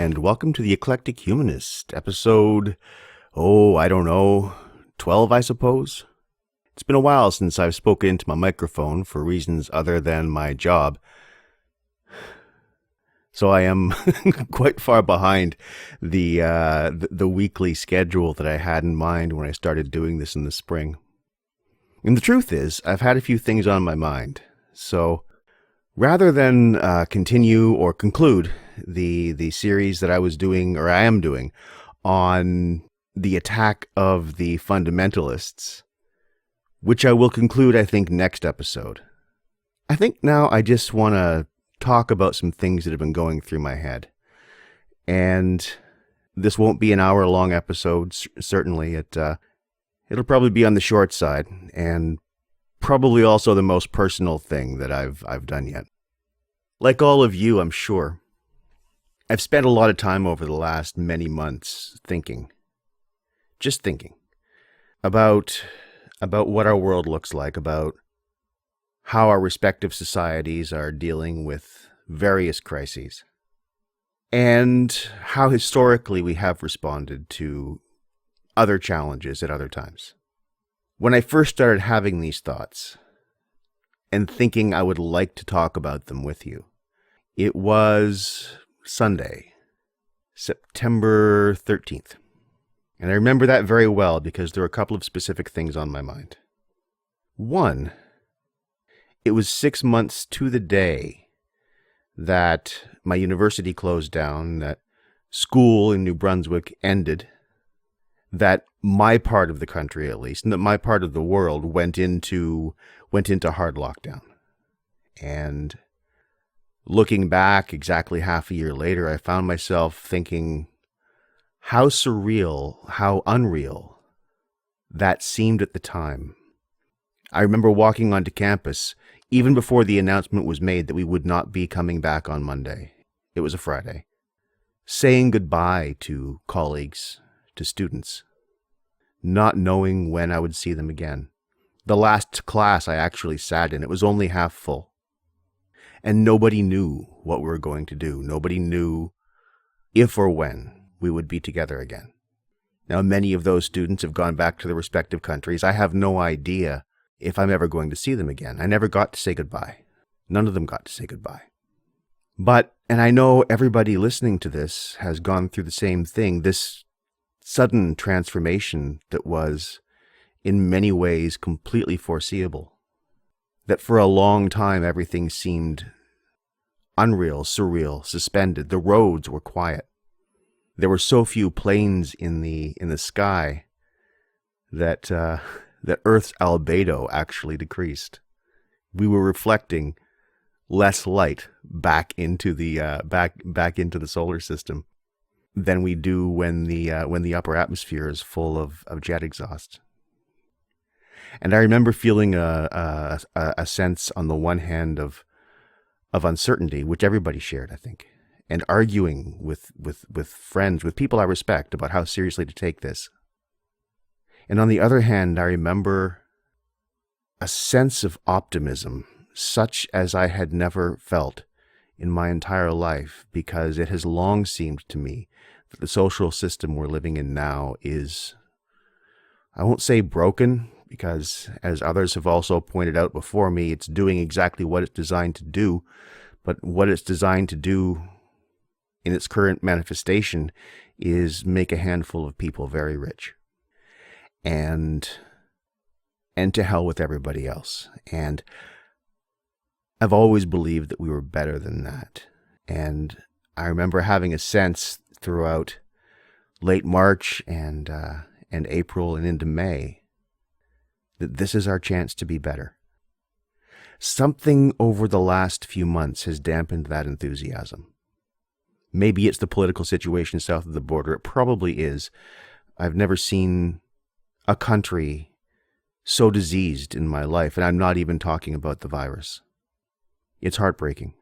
and welcome to the Eclectic Humanist, episode, I don't know, 12, I suppose? It's been a while since I've spoken into my microphone for reasons other than my job, so I am quite far behind the weekly schedule that I had in mind when I started doing this in the spring. And the truth is, I've had a few things on my mind, so rather than continue or conclude the series that I was doing, or I am doing, on the attack of the fundamentalists, which I will conclude, I think, next episode, I think now I just want to talk about some things that have been going through my head. And this won't be an hour-long episode, certainly. It'll probably be on the short side, and probably also the most personal thing that I've done yet. Like all of you, I'm sure, I've spent a lot of time over the last many months thinking about what our world looks like, about how our respective societies are dealing with various crises, and how historically we have responded to other challenges at other times. When I first started having these thoughts and thinking I would like to talk about them with you, it was Sunday, September 13th. And I remember that very well because there were a couple of specific things on my mind. One, it was 6 months to the day that my university closed down, that school in New Brunswick ended, that my part of the country, at least, and that my part of the world went into hard lockdown. And looking back exactly half a year later, I found myself thinking how surreal, how unreal that seemed at the time. I remember walking onto campus even before the announcement was made that we would not be coming back on Monday. It was a Friday. Saying goodbye to colleagues, to students, not knowing when I would see them again. The last class I actually sat in, it was only half full. And nobody knew what we were going to do. Nobody knew if or when we would be together again. Now, many of those students have gone back to their respective countries. I have no idea if I'm ever going to see them again. I never got to say goodbye. None of them got to say goodbye. But, and I know everybody listening to this has gone through the same thing, this sudden transformation that was in many ways completely foreseeable. That for a long time everything seemed unreal, surreal, suspended. The roads were quiet. There were so few planes in the sky that Earth's albedo actually decreased. We were reflecting less light back into the back into the solar system than we do when the upper atmosphere is full of jet exhaust. And I remember feeling a sense on the one hand of uncertainty, which everybody shared, I think, and arguing with friends, with people I respect, about how seriously to take this. And on the other hand, I remember a sense of optimism, such as I had never felt in my entire life, because it has long seemed to me that the social system we're living in now is, I won't say broken, because as others have also pointed out before me, it's doing exactly what it's designed to do, but what it's designed to do in its current manifestation is make a handful of people very rich. And to hell with everybody else. And I've always believed that we were better than that. And I remember having a sense throughout late March and April and into May that this is our chance to be better. Something over the last few months has dampened that enthusiasm. Maybe it's the political situation south of the border. It probably is. I've never seen a country so diseased in my life, and I'm not even talking about the virus. It's heartbreaking.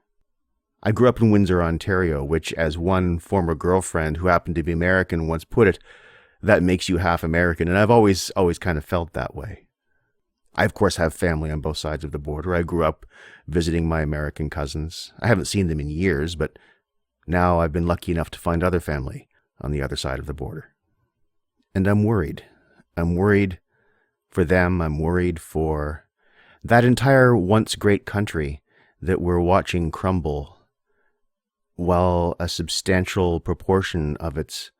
I grew up in Windsor, Ontario, which, as one former girlfriend who happened to be American once put it, that makes you half American, and I've always kind of felt that way. I, of course, have family on both sides of the border. I grew up visiting my American cousins. I haven't seen them in years, but Now I've been lucky enough to find other family on the other side of the border. And I'm worried. I'm worried for them. I'm worried for that entire once great country that we're watching crumble while a substantial proportion of its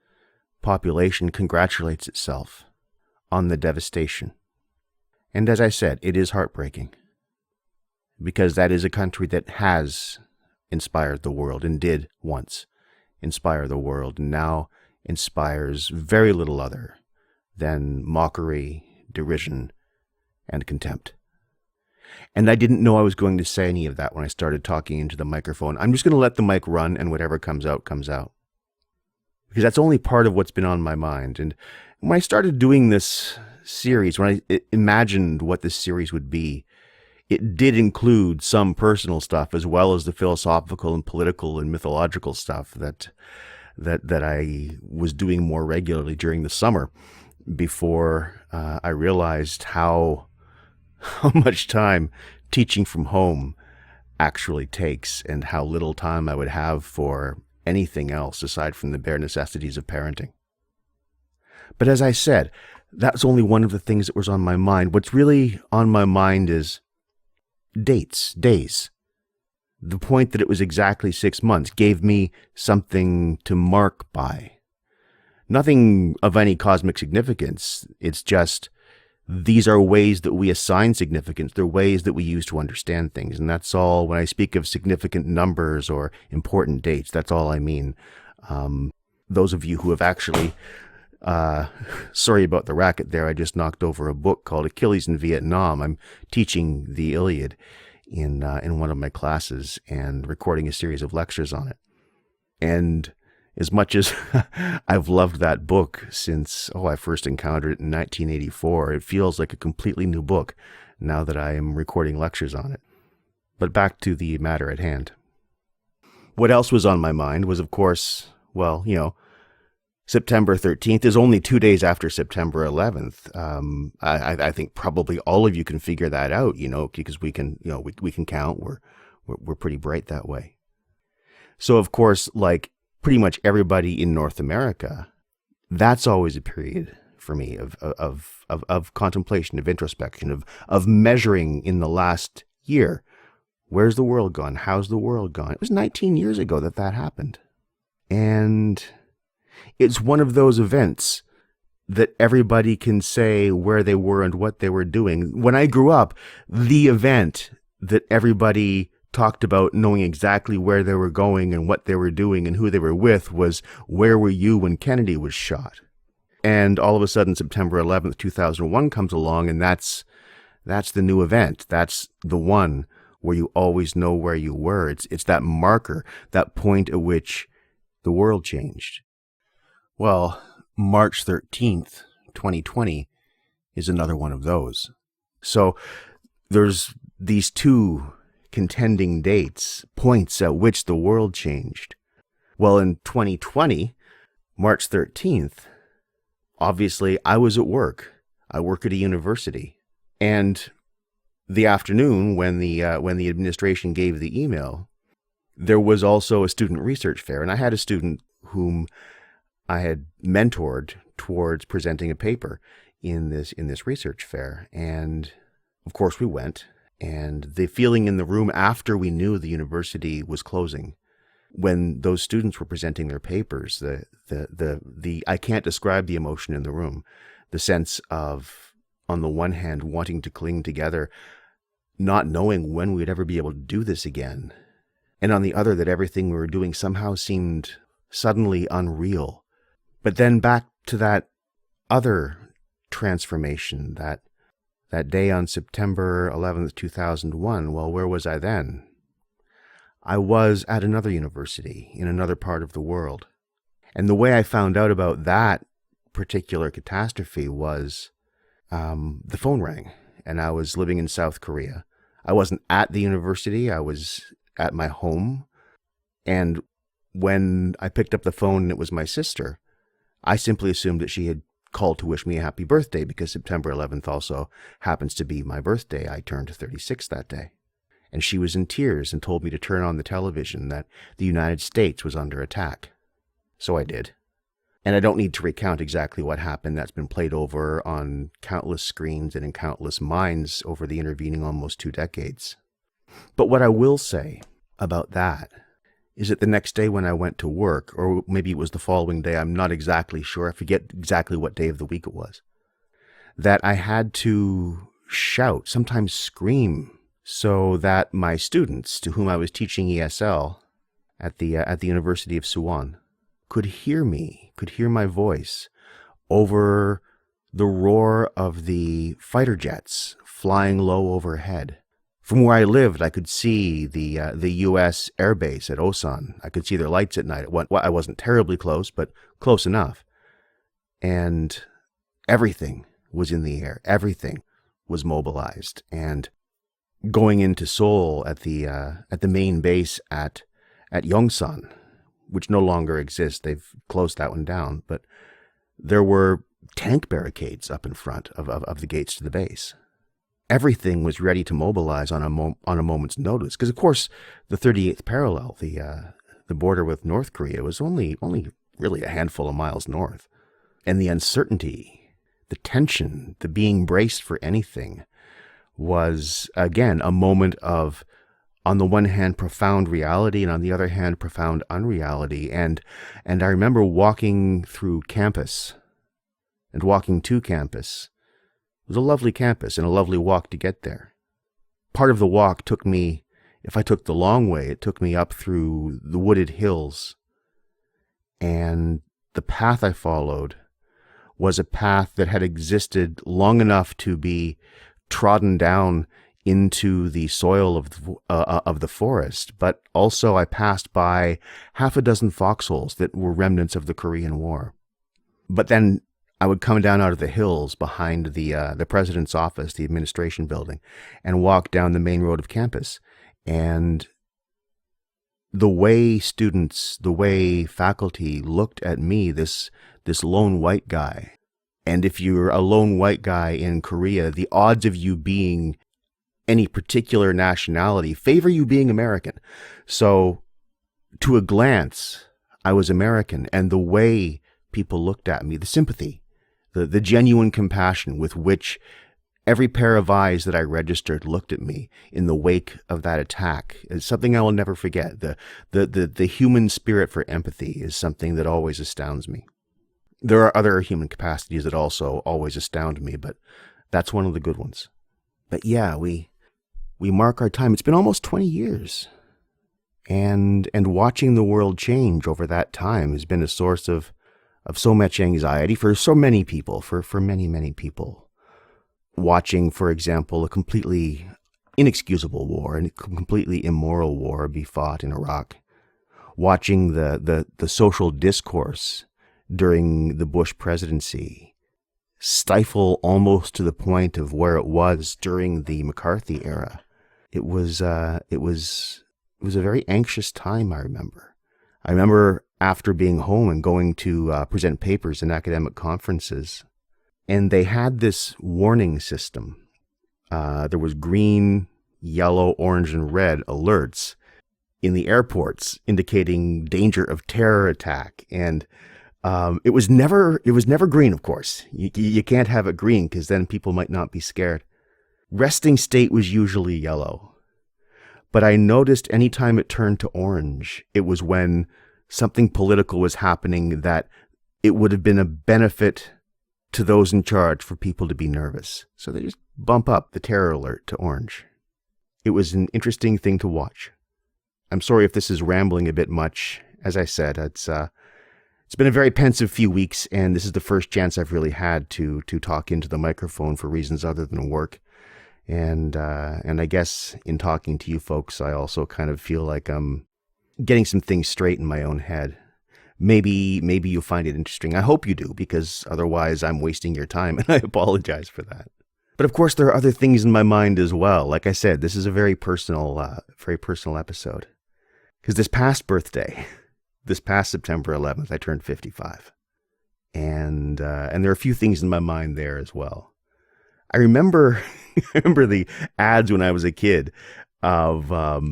population congratulates itself on the devastation. And as I said, it is heartbreaking, because that is a country that has inspired the world and did once inspire the world, and now inspires very little other than mockery, derision, and contempt. And I didn't know I was going to say any of that when I started talking into the microphone. I'm just going to let the mic run, and whatever comes out, comes out. Because that's only part of what's been on my mind. And when I started doing this series, when I imagined what this series would be, it did include some personal stuff as well as the philosophical and political and mythological stuff that I was doing more regularly during the summer, before I realized how much time teaching from home actually takes, and how little time I would have for anything else aside from the bare necessities of parenting. But as I said, that's only one of the things that was on my mind. What's really on my mind is days. The point that it was exactly 6 months gave me something to mark by. Nothing of any cosmic significance. It's just, these are ways that we assign significance. They're ways that we use to understand things. And that's all. When I speak of significant numbers or important dates, that's all I mean. Those of you who have actually, sorry about the racket there, I just knocked over a book called Achilles in Vietnam. I'm teaching the Iliad in one of my classes and recording a series of lectures on it. And as much as I've loved that book since, I first encountered it in 1984, it feels like a completely new book now that I am recording lectures on it. But back to the matter at hand. What else was on my mind was, of course, September 13th is only 2 days after September 11th. I think probably all of you can figure that out, because we can count. We're pretty bright that way. So, of course, like pretty much everybody in North America, that's always a period for me of contemplation, of introspection, of measuring in the last year. Where's the world gone? How's the world gone? It was 19 years ago that happened. And it's one of those events that everybody can say where they were and what they were doing. When I grew up, the event that everybody talked about knowing exactly where they were going and what they were doing and who they were with was, where were you when Kennedy was shot? And all of a sudden, September 11th, 2001 comes along, and that's the new event. That's the one where you always know where you were. It's that marker, that point at which the world changed. Well, March 13th, 2020 is another one of those. So there's these two contending dates, points at which the world changed. Well, in 2020, March 13th, obviously I was at work. I work at a university. And the afternoon when the administration gave the email, there was also a student research fair. And I had a student whom I had mentored towards presenting a paper in this research fair. And of course we went, and the feeling in the room after we knew the university was closing, when those students were presenting their papers, the I can't describe the emotion in the room, the sense of, on the one hand, wanting to cling together, not knowing when we'd ever be able to do this again. And on the other, that everything we were doing somehow seemed suddenly unreal. But then back to that other transformation, that day on September 11th, 2001, well, where was I then? I was at another university in another part of the world. And the way I found out about that particular catastrophe was the phone rang, and I was living in South Korea. I wasn't at the university. I was at my home. And when I picked up the phone and it was my sister, I simply assumed that she had called to wish me a happy birthday, because September 11th also happens to be my birthday. I turned 36 that day. And she was in tears and told me to turn on the television, that the United States was under attack. So I did. And I don't need to recount exactly what happened. That's been played over on countless screens and in countless minds over the intervening almost 2 decades. But what I will say about that is that the next day when I went to work, or maybe it was the following day, I'm not exactly sure, I forget exactly what day of the week it was, that I had to shout, sometimes scream, so that my students, to whom I was teaching ESL at the University of Suwon, could hear me, could hear my voice over the roar of the fighter jets flying low overhead. From where I lived, I could see the U.S. air base at Osan. I could see their lights at night. I wasn't terribly close, but close enough. And everything was in the air. Everything was mobilized. And going into Seoul at the main base at Yongsan, which no longer exists. They've closed that one down. But there were tank barricades up in front of the gates to the base. Everything was ready to mobilize on a moment's notice. Because, of course, the 38th parallel, the border with North Korea, was only really a handful of miles north. And the uncertainty, the tension, the being braced for anything was, again, a moment of, on the one hand, profound reality, and on the other hand, profound unreality. And I remember walking through campus and walking to campus. It was a lovely campus and a lovely walk to get there. Part of the walk took me, if I took the long way, it took me up through the wooded hills. And the path I followed was a path that had existed long enough to be trodden down into the soil of the forest, but also I passed by half a dozen foxholes that were remnants of the Korean War. But then I would come down out of the hills behind the president's office, the administration building, and walk down the main road of campus. And the way students, the way faculty looked at me, this lone white guy, and if you're a lone white guy in Korea, the odds of you being any particular nationality favor you being American. So to a glance, I was American, and the way people looked at me, the sympathy, the genuine compassion with which every pair of eyes that I registered looked at me in the wake of that attack is something I will never forget. The human spirit for empathy is something that always astounds me. There are other human capacities that also always astound me, but that's one of the good ones. But yeah, we mark our time. It's been almost 20 years. And watching the world change over that time has been a source of so much anxiety for so many people, for many, many people. Watching, for example, a completely inexcusable war and a completely immoral war be fought in Iraq. Watching the social discourse during the Bush presidency stifle almost to the point of where it was during the McCarthy era. It was a very anxious time, I remember. I remember after being home and going to present papers in academic conferences, and they had this warning system. There was green, yellow, orange, and red alerts in the airports indicating danger of terror attack. And it was never green, of course. You can't have it green because then people might not be scared. Resting state was usually yellow. But I noticed anytime it turned to orange, it was when something political was happening that it would have been a benefit to those in charge for people to be nervous. So they just bump up the terror alert to orange. It was an interesting thing to watch. I'm sorry if this is rambling a bit much. As I said, it's been a very pensive few weeks, and this is the first chance I've really had to talk into the microphone for reasons other than work. And I guess in talking to you folks, I also kind of feel like I'm getting some things straight in my own head. Maybe you'll find it interesting. I hope you do, because otherwise I'm wasting your time, and I apologize for that. But of course, there are other things in my mind as well. Like I said, this is a very personal episode. Because this past September 11th, I turned 55. And there are a few things in my mind there as well. I remember the ads when I was a kid of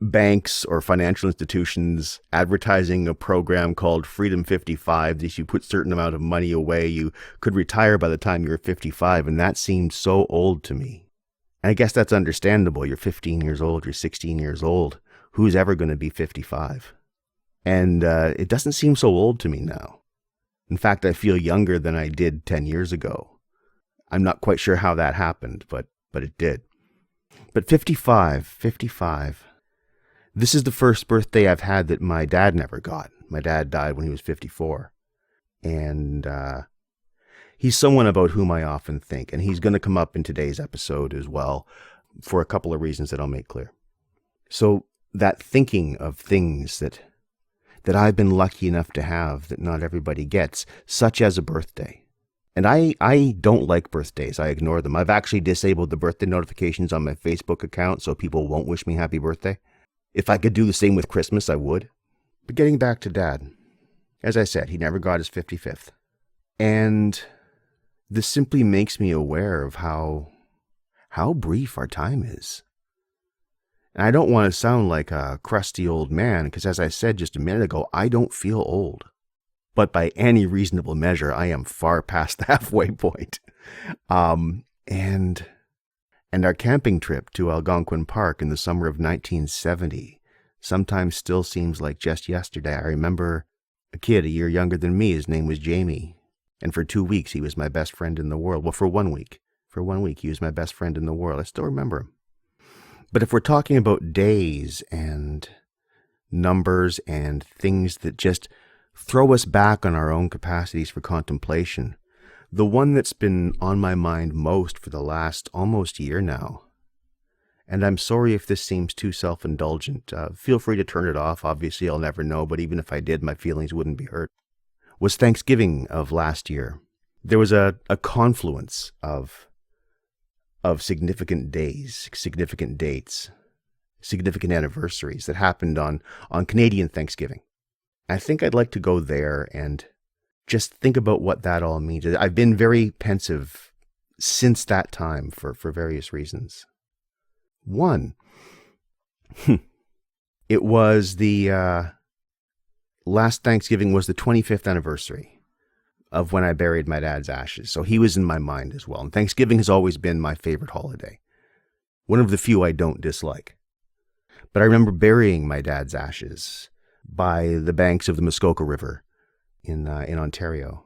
banks or financial institutions advertising a program called Freedom 55. If you put certain amount of money away, you could retire by the time you're 55. And that seemed so old to me. And I guess that's understandable. You're 15 years old, you're 16 years old. Who's ever going to be 55? And it doesn't seem so old to me now. In fact, I feel younger than I did 10 years ago. I'm not quite sure how that happened, but it did. But 55. This is the first birthday I've had that my dad never got. My dad died when he was 54. And he's someone about whom I often think. And he's going to come up in today's episode as well for a couple of reasons that I'll make clear. So that thinking of things that I've been lucky enough to have that not everybody gets, such as a birthday. And I don't like birthdays. I ignore them. I've actually disabled the birthday notifications on my Facebook account so people won't wish me happy birthday. If I could do the same with Christmas, I would. But getting back to Dad, as I said, he never got his 55th. And this simply makes me aware of how brief our time is. And I don't want to sound like a crusty old man, because as I said just a minute ago, I don't feel old. But by any reasonable measure, I am far past the halfway point. And our camping trip to Algonquin Park in the summer of 1970 sometimes still seems like just yesterday. I remember a kid a year younger than me. His name was Jamie. And for 2 weeks, he was my best friend in the world. Well, for 1 week. For 1 week, he was my best friend in the world. I still remember him. But if we're talking about days and numbers and things that just throw us back on our own capacities for contemplation, the one that's been on my mind most for the last almost year now, and I'm sorry if this seems too self-indulgent, feel free to turn it off. Obviously, I'll never know, but even if I did, my feelings wouldn't be hurt, was Thanksgiving of last year. There was a confluence of significant days, significant dates, significant anniversaries that happened on Canadian Thanksgiving. I think I'd like to go there and just think about what that all means. I've been very pensive since that time for various reasons. One, it was the last Thanksgiving was the 25th anniversary of when I buried my dad's ashes. So he was in my mind as well. And Thanksgiving has always been my favorite holiday. One of the few I don't dislike. But I remember burying my dad's ashes by the banks of the Muskoka River in Ontario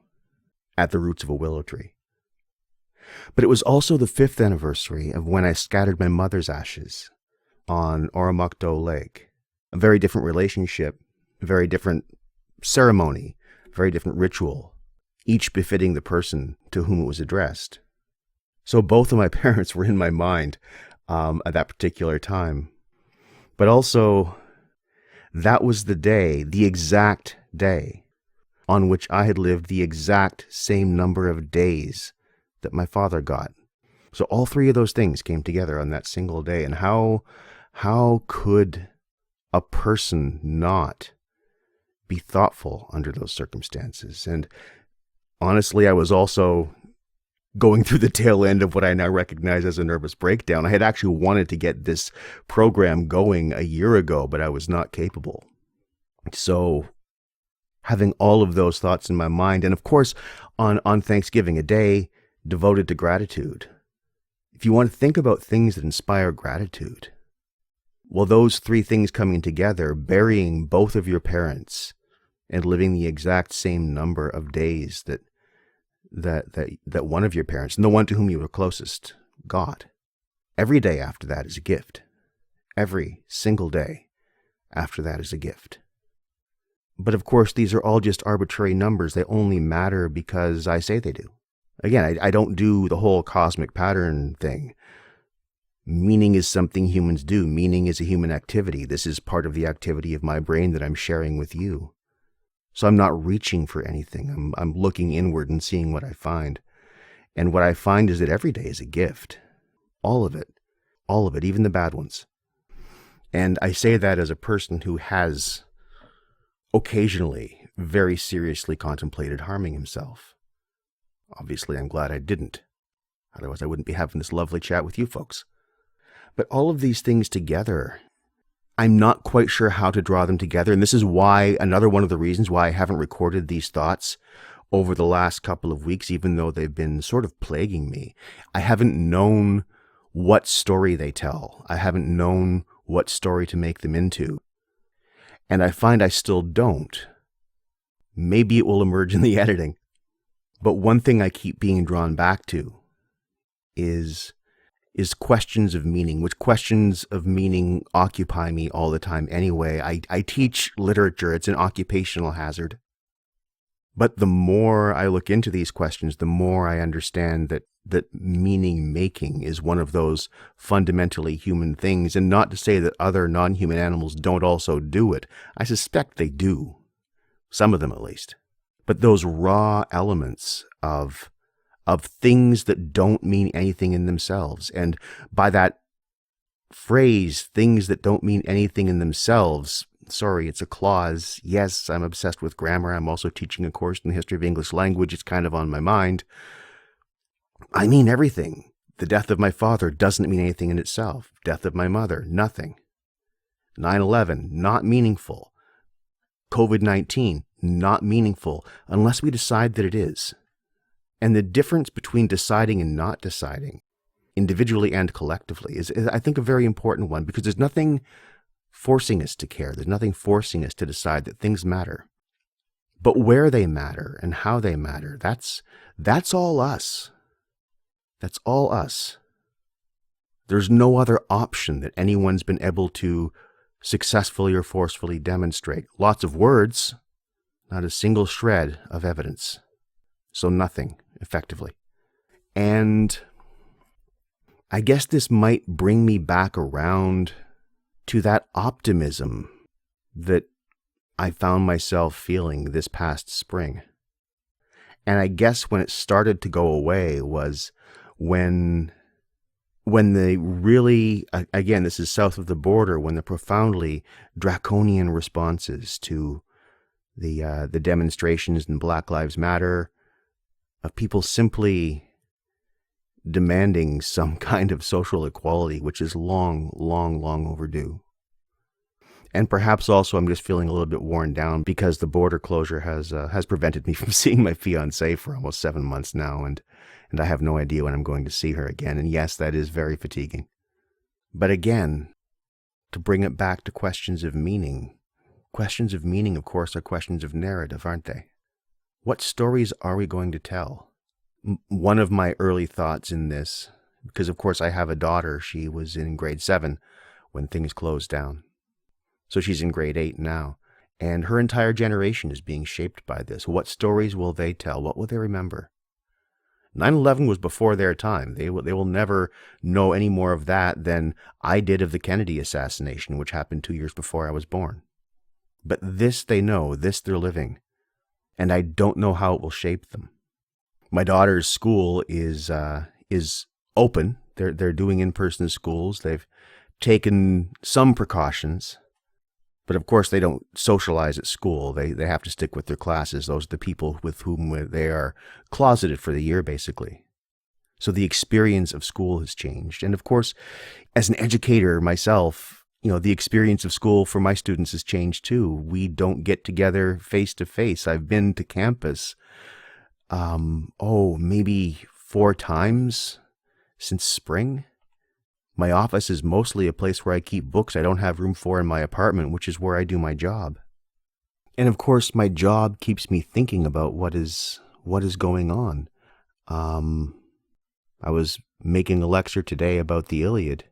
at the roots of a willow tree. But it was also the 5th anniversary of when I scattered my mother's ashes on Oromocto Lake. A very different relationship, a very different ceremony, a very different ritual, each befitting the person to whom it was addressed. So both of my parents were in my mind at that particular time. But also, that was the day, the exact day, on which I had lived the exact same number of days that my father got. So all three of those things came together on that single day. And how could a person not be thoughtful under those circumstances? And honestly, I was also going through the tail end of what I now recognize as a nervous breakdown. I had actually wanted to get this program going a year ago, but I was not capable. So having all of those thoughts in my mind, and of course, on Thanksgiving, a day devoted to gratitude. If you want to think about things that inspire gratitude, well, those three things coming together, burying both of your parents and living the exact same number of days that one of your parents, and the one to whom you were closest, got. Every day after that is a gift. Every single day after that is a gift. But of course, these are all just arbitrary numbers. They only matter because I say they do. Again, I don't do the whole cosmic pattern thing. Meaning is something humans do. Meaning is a human activity. This is part of the activity of my brain that I'm sharing with you. So I'm not reaching for anything. I'm looking inward and seeing what I find. And what I find is that every day is a gift. All of it, even the bad ones. And I say that as a person who has occasionally very seriously contemplated harming himself. Obviously, I'm glad I didn't. Otherwise, I wouldn't be having this lovely chat with you folks. But all of these things together, I'm not quite sure how to draw them together. And this is why, another one of the reasons why I haven't recorded these thoughts over the last couple of weeks, even though they've been sort of plaguing me. I haven't known what story they tell. I haven't known what story to make them into. And I find I still don't. Maybe it will emerge in the editing. But one thing I keep being drawn back to is questions of meaning, which questions of meaning occupy me all the time anyway. I teach literature. It's an occupational hazard. But the more I look into these questions, the more I understand that meaning making is one of those fundamentally human things. And not to say that other non-human animals don't also do it. I suspect they do. Some of them at least. But those raw elements of things that don't mean anything in themselves. And by that phrase, things that don't mean anything in themselves, sorry, it's a clause. Yes, I'm obsessed with grammar. I'm also teaching a course in the history of English language. It's kind of on my mind. I mean everything. The death of my father doesn't mean anything in itself. Death of my mother, nothing. 9/11, not meaningful. COVID-19, not meaningful, unless we decide that it is. And the difference between deciding and not deciding, individually and collectively, is I think, a very important one, because there's nothing forcing us to care. There's nothing forcing us to decide that things matter. But where they matter and how they matter, that's all us. That's all us. There's no other option that anyone's been able to successfully or forcefully demonstrate. Lots of words, not a single shred of evidence. So nothing, effectively. And I guess this might bring me back around to that optimism that I found myself feeling this past spring. And I guess when it started to go away was when the really, again, this is south of the border, when the profoundly draconian responses to the demonstrations in Black Lives Matter, of people simply demanding some kind of social equality, which is long, long, long overdue. And perhaps also I'm just feeling a little bit worn down because the border closure has prevented me from seeing my fiancée for almost 7 months now, and I have no idea when I'm going to see her again. And yes, that is very fatiguing. But again, to bring it back to questions of meaning, of course, are questions of narrative, aren't they? What stories are we going to tell? One of my early thoughts in this, because of course I have a daughter, she was in grade 7 when things closed down. So she's in grade 8 now. And her entire generation is being shaped by this. What stories will they tell? What will they remember? 9/11 was before their time. They will never know any more of that than I did of the Kennedy assassination, which happened 2 years before I was born. But this they know, this they're living. And I don't know how it will shape them. My daughter's school is open. They're doing in-person schools. They've taken some precautions. But of course, they don't socialize at school. They have to stick with their classes. Those are the people with whom they are closeted for the year, basically. So the experience of school has changed. And of course, as an educator myself, the experience of school for my students has changed too. We don't get together face to face. I've been to campus, maybe 4 times since spring. My office is mostly a place where I keep books I don't have room for in my apartment, which is where I do my job. And of course, my job keeps me thinking about what is going on. I was making a lecture today about the Iliad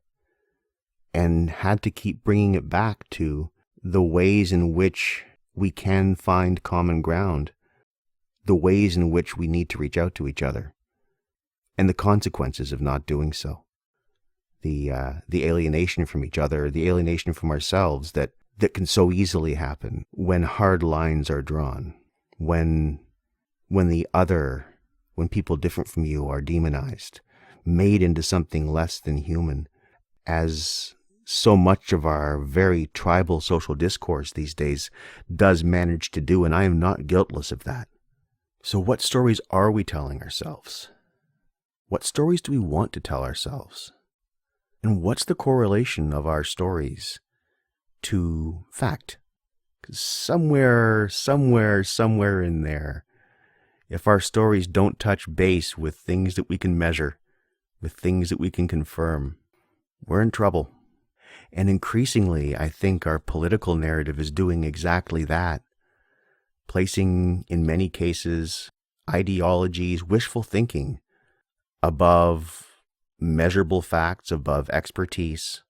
and had to keep bringing it back to the ways in which we can find common ground, the ways in which we need to reach out to each other, and the consequences of not doing so. The alienation from each other, the alienation from ourselves that can so easily happen when hard lines are drawn, when the other, when people different from you are demonized, made into something less than human, as so much of our very tribal social discourse these days does manage to do, and I am not guiltless of that. So what stories are we telling ourselves? What stories do we want to tell ourselves? And what's the correlation of our stories to fact? 'Cause somewhere in there, if our stories don't touch base with things that we can measure, with things that we can confirm, we're in trouble. And increasingly, I think our political narrative is doing exactly that, placing, in many cases, ideologies, wishful thinking above measurable facts, above expertise.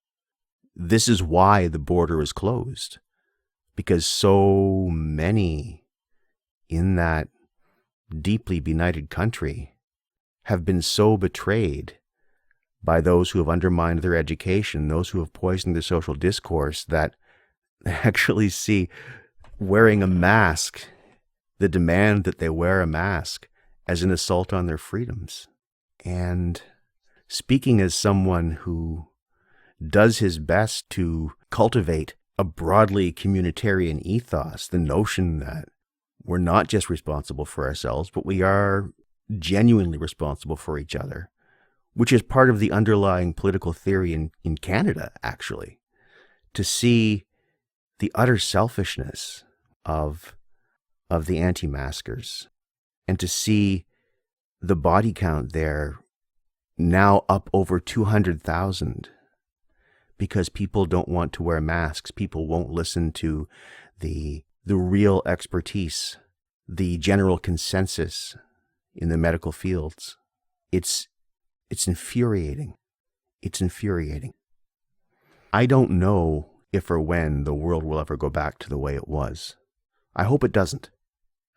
This is why the border is closed, because so many in that deeply benighted country have been so betrayed by those who have undermined their education, those who have poisoned their social discourse, that they actually see wearing a mask, the demand that they wear a mask, as an assault on their freedoms. And speaking as someone who does his best to cultivate a broadly communitarian ethos, the notion that we're not just responsible for ourselves, but we are genuinely responsible for each other, which is part of the underlying political theory in Canada, actually, to see the utter selfishness of the anti-maskers, and to see the body count there now up over 200,000, because people don't want to wear masks. People won't listen to the real expertise, the general consensus in the medical fields. It's infuriating. It's infuriating. I don't know if or when the world will ever go back to the way it was. I hope it doesn't.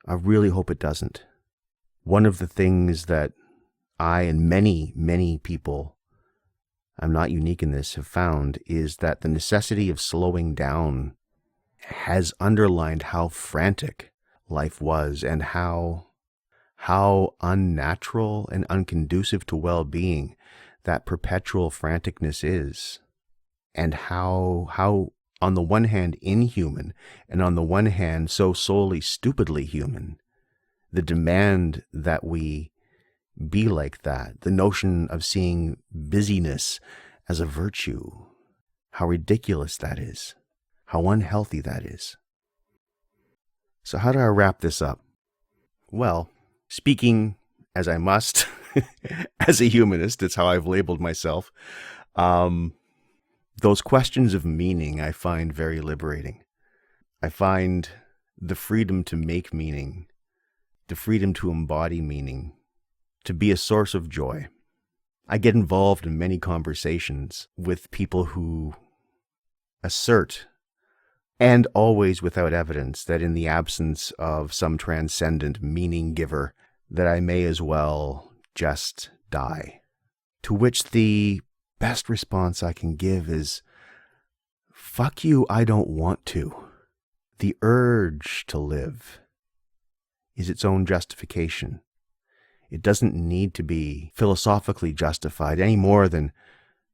I really hope it doesn't. One of the things that I and many, many people, I'm not unique in this, have found is that the necessity of slowing down has underlined how frantic life was, and how unnatural and unconducive to well-being that perpetual franticness is, and how on the one hand inhuman, and on the one hand so solely stupidly human, the demand that we be like that, the notion of seeing busyness as a virtue, how ridiculous that is, how unhealthy that is. So how do I wrap this up? Well, speaking as I must, as a humanist, it's how I've labeled myself. Those questions of meaning I find very liberating. I find the freedom to make meaning, the freedom to embody meaning, to be a source of joy. I get involved in many conversations with people who assert, and always without evidence, that in the absence of some transcendent meaning giver, that I may as well just die. To which the best response I can give is, fuck you, I don't want to. The urge to live is its own justification. It doesn't need to be philosophically justified any more than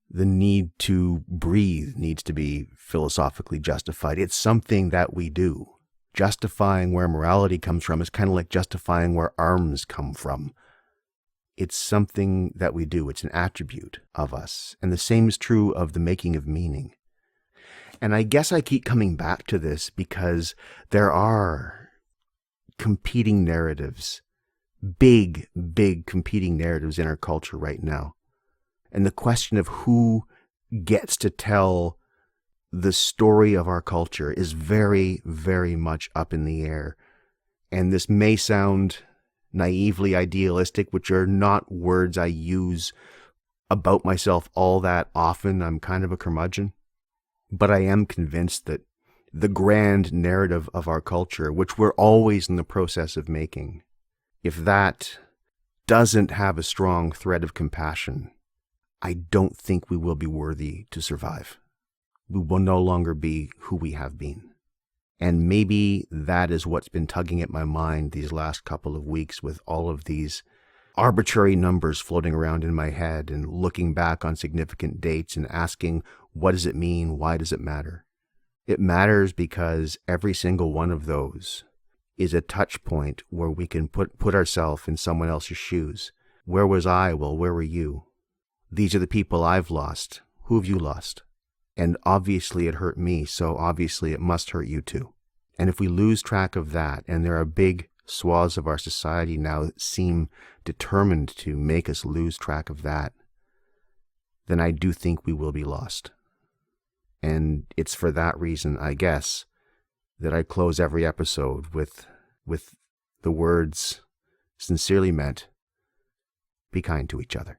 the need to breathe needs to be philosophically justified. It's something that we do. Justifying where morality comes from is kind of like justifying where arms come from. It's something that we do. It's an attribute of us. And the same is true of the making of meaning. And I guess I keep coming back to this because there are competing narratives, big competing narratives in our culture right now. And the question of who gets to tell the story of our culture is very, very much up in the air. And this may sound naively idealistic, which are not words I use about myself all that often. I'm kind of a curmudgeon. But I am convinced that the grand narrative of our culture, which we're always in the process of making, if that doesn't have a strong thread of compassion, I don't think we will be worthy to survive. We will no longer be who we have been. And maybe that is what's been tugging at my mind these last couple of weeks, with all of these arbitrary numbers floating around in my head, and looking back on significant dates and asking, what does it mean? Why does it matter? It matters because every single one of those is a touch point where we can put ourselves in someone else's shoes. Where was I? Well, where were you? These are the people I've lost. Who have you lost? And obviously it hurt me, so obviously it must hurt you too. And if we lose track of that, and there are big swaths of our society now that seem determined to make us lose track of that, then I do think we will be lost. And it's for that reason, I guess, that I close every episode with the words, sincerely meant, be kind to each other.